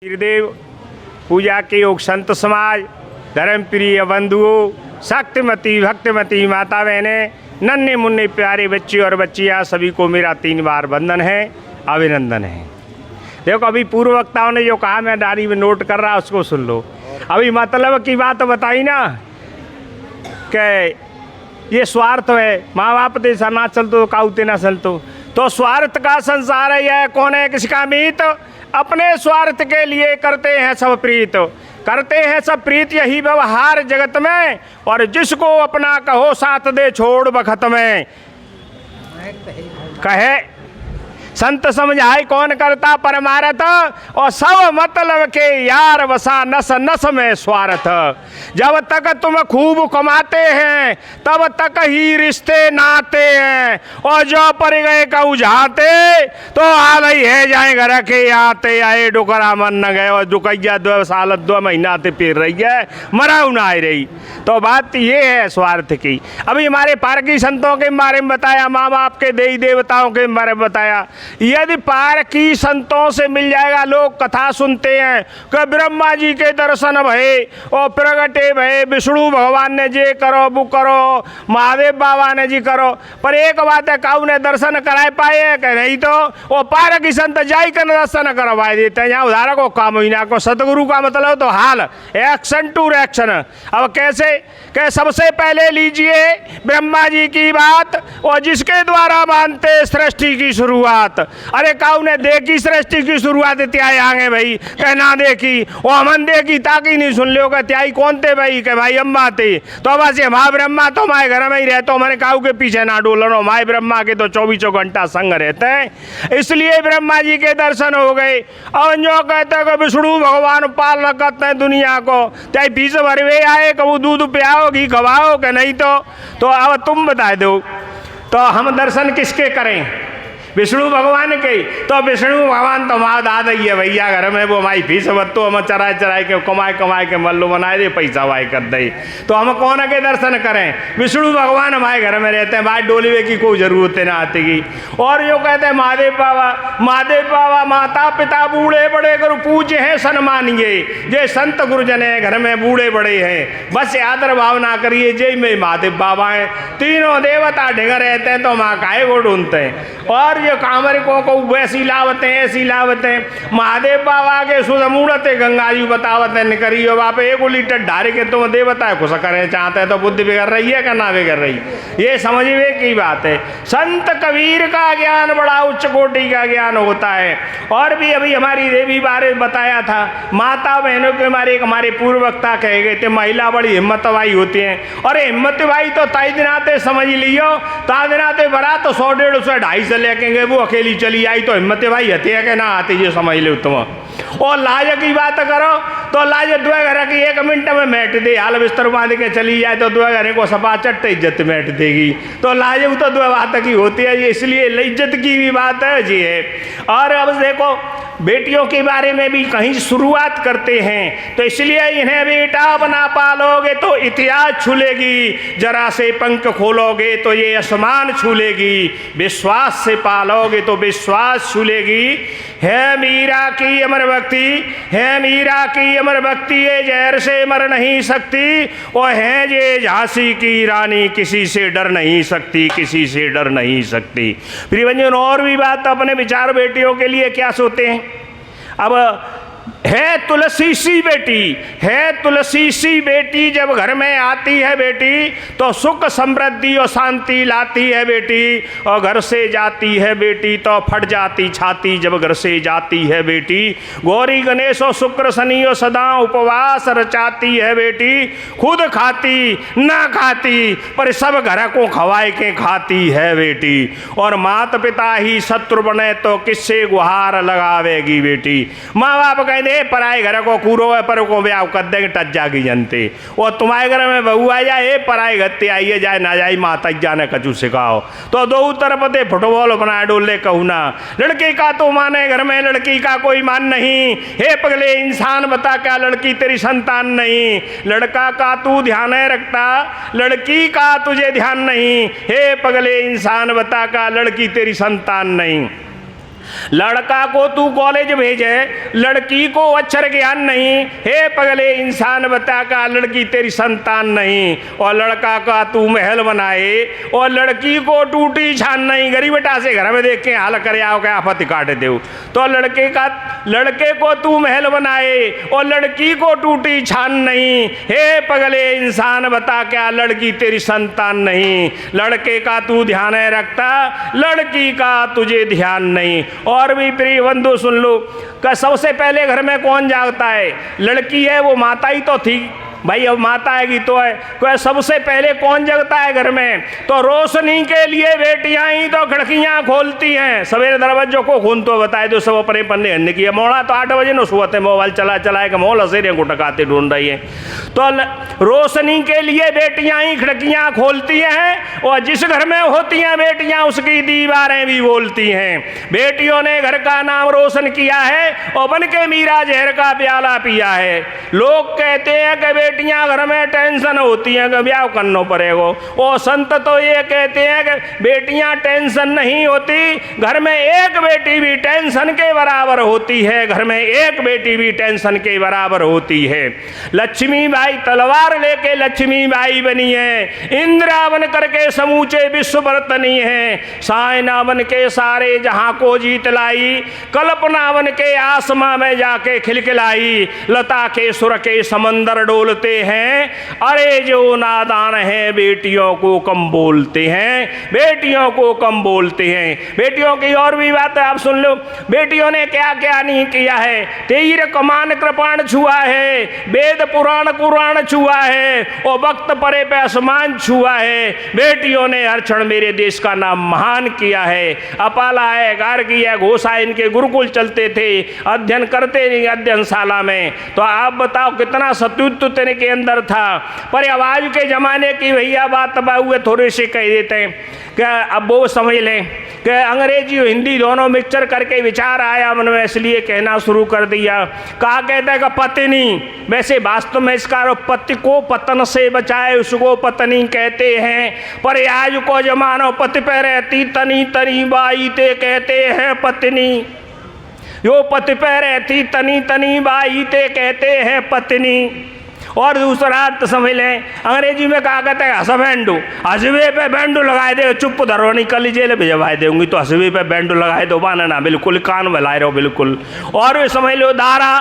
वीरदेव पूजा के योग संत समाज, धर्म प्रिय बंधुओं, शक्तिमती भक्तिमती माता बहनें, नन्हे मुन्ने प्यारे बच्चे और बच्चियाँ, सभी को मेरा 3 बार वंदन है, अभिनंदन है। देखो अभी पूर्व वक्ताओं ने जो कहा मैं डायरी में नोट कर रहा, उसको सुन लो। अभी मतलब की बात बताई ना कि ये स्वार्थ है, माँ बाप ते ना चलतो काउते ना चलतो, तो स्वार्थ का संसार है। यह कौन है किसका मीत? अपने स्वार्थ के लिए करते हैं सब प्रीत, करते हैं सब प्रीत, यही व्यवहार जगत में। और जिसको अपना कहो साथ दे छोड़ बखत में, कहे संत समझाई कौन करता परमारथ, और सब मतलब के यार वसा नस नस में स्वार्थ। जब तक तुम खूब कमाते हैं तब तक ही रिश्ते नाते हैं, और जो पर गए का उझाते तो आ गई है जाए घर के आते आए। डुकरा मन न गए और दुकैया 2 साल 2 महीना ते पेर रही है, मरा ना आ रही। तो बात ये है स्वार्थ की। अभी हमारे पारकी संतों के बारे में बताया, माँ बाप के देवी देवताओं के बारे में बताया। यदि पारकी संतों से मिल जाएगा, लोग कथा सुनते हैं कि ब्रह्मा जी के दर्शन भये और प्रगटे भये, विष्णु भगवान ने जे करो वो करो, महादेव बाबा ने जी करो। पर एक बात है, काऊ ने दर्शन कराए पाए कि नहीं? तो वो पारकी संत जाई कर दर्शन करवाए देते हैं। यहाँ उदाहरण को काम ही ना को सतगुरु का मतलब तो हाल, एक्शन टू रिएक्शन। अब कैसे कि सबसे पहले लीजिए ब्रह्मा जी की बात, और जिसके द्वारा मानते सृष्टि की शुरुआत। अरे काऊ ने देखी सृष्टि की शुरुआत त्याई आगे भाई, कहना देखी वो हमन देखी ताकि नहीं सुन लो कि त्याई कौन थे भाई? के भाई अम्मा थे। तो बस ये माँ ब्रह्मा तो माए घर में ही रहते, मैंने काऊ के पीछे ना डोलनो। माए ब्रह्मा के तो 24 घंटा संग रहते हैं, इसलिए ब्रह्मा जी के दर्शन हो गए। और जो कहते हैं कि विष्णु भगवान पालन करते हैं दुनिया को, चाहे बीच भरवे आए कबू दूध पियाओ घी खवाओ कि नहीं? तो अब तुम बता दो, तो हम दर्शन किसके करें? विष्णु भगवान के। तो विष्णु भगवान तो माँ दादा ही है भैया, घर में वो हमारी फीस बत्तो हम चराए चराए के कमाए के मल्लू बनाए दे, पैसा वाई कर दे। तो हम कौन के दर्शन करें? विष्णु भगवान हमारे घर में रहते हैं, भाई डोलीवे की कोई जरूरत ना आती की। और जो कहते हैं महादेव बाबा माता पिता बूढ़े बड़े गुरु पूज्य हैं सम्मानिए। जे संत गुरुजन है घर में बूढ़े बड़े हैं, बस आदर भावना करिए, जय में महादेव बाबा हैं। तीनों देवता ढेगा रहते हैं, तो माँ काहे को ढूंढते हैं? और ये कांवर को वैसी लावते हैं ऐसी लावते हैं। महादेव बाबा के शुद्ध मूर्त गंगा जी बतावत है, निकरियो बाप 1 लीटर ढारे के तुम देवता है खुश करें चाहते हैं, तो बुद्धि बिगड़ रही है कि ना बिगड़ रही? ये समझने की बात है। संत कबीर का ज्ञान बड़ा उच्च कोटि का ज्ञान होता है। और भी अभी हमारी देवी बारे बताया था, माता बहनों के हमारे पूर्व वक्ता कहे गए थे, महिला बड़ी हिम्मत वाई होती है। और हिम्मत वाई तो ताई दिनाते समझ लियो, ता दिनाते बरा तो 100 150 250 लेके वो अकेली चली आई, तो हिम्मत भाई हते है कि ना आती, ये समझ लो तुम। और लाज की बात करो तो लाज 2 घर की 1 मिनट में मैट दे, हाल बिस्तर बांध के चली जाए तो 2 घर को सपा चट्ट इज्जत मैट देगी। तो लाज तो 2 बात की होती है, इसलिए इज्जत की भी बात है जी है। और अब देखो बेटियों के बारे में भी कहीं शुरुआत करते हैं, तो इसलिए इन्हें बेटा बना पालोगे तो इतिहास छूलेगी, जरा से पंख खोलोगे तो ये आसमान छूलेगी, विश्वास से पालोगे तो विश्वास छूलेगी। है मीरा की अमर भक्ति, है मीरा की अमर भक्ति, ये जहर से मर नहीं सकती। और है ये झांसी की रानी, किसी से डर नहीं सकती, किसी से डर नहीं सकती। प्रियंजन और भी बात अपने विचार बेटियों के लिए क्या सोते हैं। अब है तुलसी सी बेटी, है तुलसी सी बेटी, जब घर में आती है बेटी तो सुख समृद्धि और शांति लाती है बेटी। और घर से जाती है बेटी तो फट जाती छाती, जब घर से जाती है बेटी। गौरी गणेश और शुक्र शनि और सदा उपवास रचाती है बेटी। खुद खाती ना खाती पर सब घर को खवाए के खाती है बेटी। और माता पिता ही शत्रु बने तो किससे गुहार लगावेगी बेटी। माँ बाप कहते पराए घर को कूरो है पर को ब्याह कर देंगे टच जागी जनते। और तुम्हारे घर में बहू आ जाए पराए गत्ते आइए जाए ना जाए माता जाने कचू सिखाओ, तो 2 तरफ दे फुटबॉल बनाए डोले कहू ना। लड़के का तो माने घर में, लड़की का कोई मान नहीं। हे पगले इंसान बता क्या लड़की तेरी संतान नहीं? लड़का का तू ध्यान रखता, लड़की का तुझे ध्यान नहीं। हे पगले इंसान बता क्या लड़की तेरी संतान नहीं? लड़का को तू कॉलेज भेजे, लड़की को अक्षर ज्ञान नहीं, हे पगले इंसान बता का लड़की तेरी संतान नहीं। और लड़का का तू महल बनाए और लड़की को टूटी छान नहीं, गरीब बेटा से घर में देख के हाल कर आओ क्या आफत काट दे। तो लड़के को तू महल बनाए और लड़की को टूटी छान नहीं, हे पगले इंसान बता क्या लड़की तेरी संतान नहीं। लड़के का तू ध्यान रखता, लड़की का तुझे ध्यान नहीं। और भी प्रिय बंधु सुन लो कि सबसे पहले घर में कौन जागता है? लड़की है, वो माता ही तो थी भाई, अब माता आएगी तो है। तो सबसे पहले कौन जगता है घर में? तो रोशनी के लिए बेटियां ही तो खिड़कियां खोलती हैं। सवेरे दरवाजों को खून तो बताए दो, सब अपने पन्ने हन्ने की मोड़ा तो 8 बजे न सुबह मोबाइल चला के मोल हसेरे को टकाते ढूंढ रही है। तो रोशनी के लिए बेटियां ही खिड़कियां खोलती हैं और जिस घर में होती हैं बेटियां उसकी दीवारें भी बोलती हैं। बेटियों ने घर का नाम रोशन किया है और बन के मीरा जहर का प्याला पिया है। लोग कहते हैं कि बेटियां घर में टेंशन होती हैं कि ब्याह करना पड़ेगा, और संत तो ये कहते हैं कि बेटियां टेंशन नहीं होती, घर में एक बेटी भी टेंशन के बराबर होती है, घर में एक बेटी भी टेंशन के बराबर होती है। लक्ष्मी बाई तलवार लेके लक्ष्मी बाई बनी है, इंदिरा बन करके समूचे विश्व बरतनी है, सायना बन के सारे जहां को जीत लाई, कल्पना बन के आसमां में जाके खिलखिलाई, लता के सुर के समंदर डोलते हैं। अरे जो नादान है बेटियों को कम बोलते हैं, बेटियों को कम बोलते हैं। बेटियों की और भी बात है, आप सुन लो। बेटियों ने क्या क्या नहीं किया है। तीर कमान कृपाण छुआ है, वेद पुराण कुरान छुआ है और वक्त परे पे आसमान छुआ है। बेटियों ने हर क्षण मेरे देश का नाम महान किया है। अपाला है, गार्गी है, घोषा, इनके गुरुकुल चलते थे, अध्ययन करते नहीं अध्ययनशाला में। तो आप बताओ कितना सत्युत्व तेरे के अंदर था। पर आवाज के जमाने की भैया बात हुए थोड़े से कह देते हैं कि अब वो समझ लें कि अंग्रेजी और हिंदी दोनों मिक्सचर करके विचार आया मन में, इसलिए कहना शुरू कर दिया। कहा कहता है कि पत्नी, वैसे वास्तव में इसका पति को पतन से बचाए उसको पत्नी कहते हैं, पर आज को जमानो पति पे रहती तनी तनी बाई ते कहते हैं पत्नी। जो पति पे रहती तनी तनी बाई ते कहते हैं पत्नी। और दूसरा अर्थ समझ लें, अंग्रेजी में कहा कहता है हसबैंडू, हसबे पे बैंडू लगाए दे, चुप धरो नहीं कल जेल भिजवाए देंगी, तो हसबे पे बैंडू लगाए दो बाना बिल्कुल कान बलाए रहो बिल्कुल। और समझ लो दारा,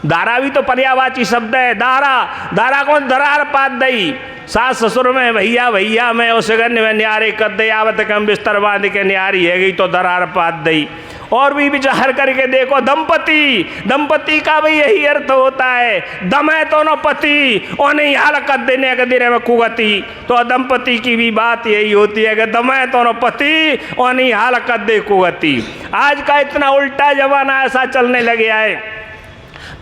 दारा भी तो पर्यायवाची शब्द है। दारा कौन? दरार पात दई, सास ससुर में भैया भैया में उस गन्य में न्यारे कर दे, आवत कम बिस्तर बांध के न्यारी है गई तो दरार पात दई। और भी विचार करके देखो, दंपति का भी यही अर्थ होता है। दम है तो न पति और नहीं हाल कर देने के दिन में कुगति, तो दंपति की भी बात यही होती है कि दम है तो न पति और नहीं हाल कर दे कुगति। आज का इतना उल्टा जमाना ऐसा चलने लगे है।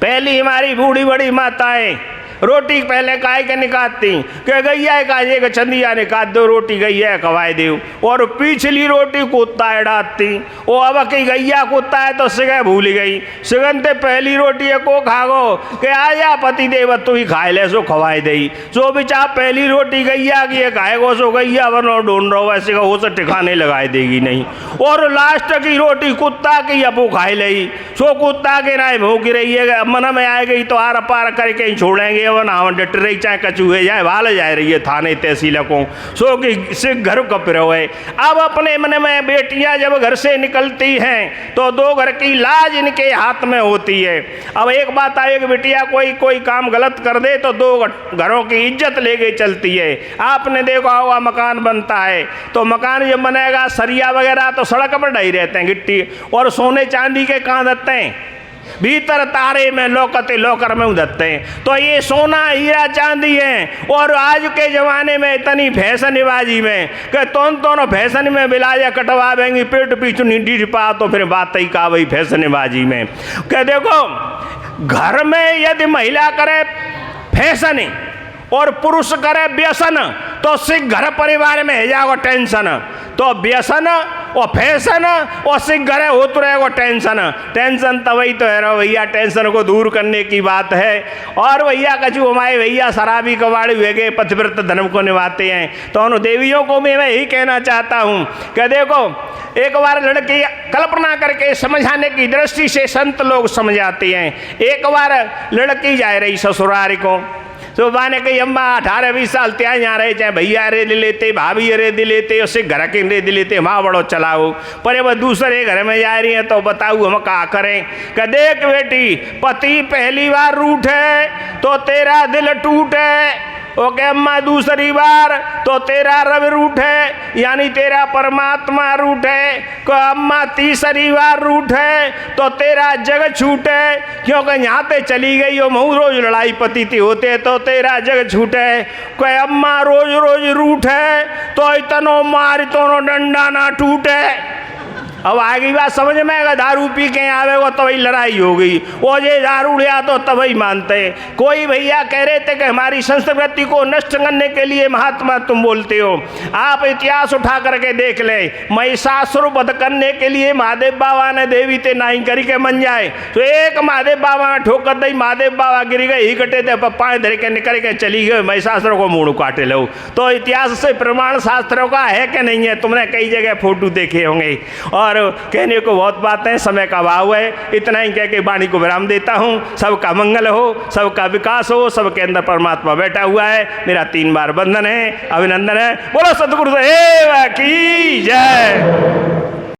पहली हमारी बूढ़ी बड़ी माताएं रोटी पहले काय के निकालती कि गैया का एक चंदिया निकाल दो, रोटी गैया खवाए दो, और पिछली रोटी कुत्ता डालती। वो अब की गैया कुत्ता है तो सिगह भूल गई, सिगनते पहली रोटी को खागो कि आया पति देव तू ही खाए ले, सो खवाए दई। सो बिचा पहली रोटी गैया की खाएगो, सो गैया बनो ढूंढ रहो, ऐसे हो से ठिकाने लगाए देगी नहीं। और लास्ट की रोटी कुत्ता की अपू खाए ली, सो कुत्ता के ना भूख रही है, मन में आए गई तो आर पार करके ही छोड़ेंगे, ना डट रही चाहे कचूहे जाए भाल जाए रही है थाने तहसील को, सो कि से घर कप रहे। अब अपने मन में बेटियां जब घर से निकलती हैं तो दो घर की लाज इनके हाथ में होती है। अब एक बात आए कि बेटिया कोई काम गलत कर दे तो दो घरों की इज्जत लेके चलती है। आपने देखा होगा मकान बनता है तो मकान जब बनेगा सरिया वगैरह तो सड़क पर ढाई रहते हैं गिट्टी, और सोने चांदी के कहाँ देते हैं? भीतर तारे में लोकते लोकर में उधरते हैं। तो ये सोना हीरा चांदी है। और आज के ज़माने में इतनी फैशनबाजी में कि दोनों फैशन में बिलाया कटवा देंगी, पेट पीछू नीडी पा, तो फिर बात ही का वही फैशनबाजी में कि देखो घर में यदि महिला करे फैशन और पुरुष करे व्यसन तो सिख घर परिवार में है जाओ टेंशन। तो व्यसन और फैशन और सिगर है हो तो रहेगा टेंशन। टेंशन तभी तो है रो भैया, टेंशन को दूर करने की बात है। और भैया कछु हमारे भैया शराबी कबाड़ी हुए गए पतिव्रत धर्म को निभाते हैं, तो उन देवियों को मैं यही कहना चाहता हूँ कि देखो एक बार लड़की कल्पना करके समझाने की दृष्टि से संत लोग समझाते हैं। एक बार लड़की जा रही ससुराल को, तो बाने कही अम्मा 18-20 साल त्या यहाँ रहे, चाहे भैया रे दे लेते, भाभी रे दे लेते, उससे घर के दे लेते, माँ बड़ो चलाओ, पर वह दूसरे घर में जा रही है तो बताऊ हम क्या करें। कि देख बेटी, पति पहली बार रूठे तो तेरा दिल टूटे, ओके अम्मा दूसरी बार तो तेरा रब रूठे यानी तेरा परमात्मा रूठे, को अम्मा तीसरी बार रूठे तो तेरा जग छूटे, क्योंकि यहाँ पे चली गई हो महू रोज लड़ाई पति थी होते तो तेरा जग छूटे। कोई अम्मा रोज रोज रूठे तो इतनो मार तो डंडा ना टूटे। अब आगे बात समझ में आएगा, दारू पी के आवे वो तभी लड़ाई हो गई, वो जे दारू लिया तो तभी मानते। कोई भैया कह रहे थे कि हमारी संस्कृति को नष्ट करने के लिए महात्मा तुम बोलते हो। आप इतिहास उठा करके देख ले, महिषासुर वध करने के लिए महादेव बाबा ने देवी ते नाई करी के मन जाए, तो एक महादेव बाबा में ठोकर दी, महादेव बाबा गिर गए, ही कटे थे पाँच धर के निकल के चली गए, महिषासुर को मुड़ काटे लो। तो इतिहास से प्रमाण शास्त्रों का है कि नहीं है, तुमने कई जगह फोटो देखे होंगे। और कहने को बहुत बातें, समय का अभाव है, इतना ही कह के वाणी को विराम देता हूँ। सबका मंगल हो, सबका विकास हो, सबके अंदर परमात्मा बैठा हुआ है। मेरा 3 बार वंदन है, अभिनंदन है। बोलो सतगुरुदेव की जय।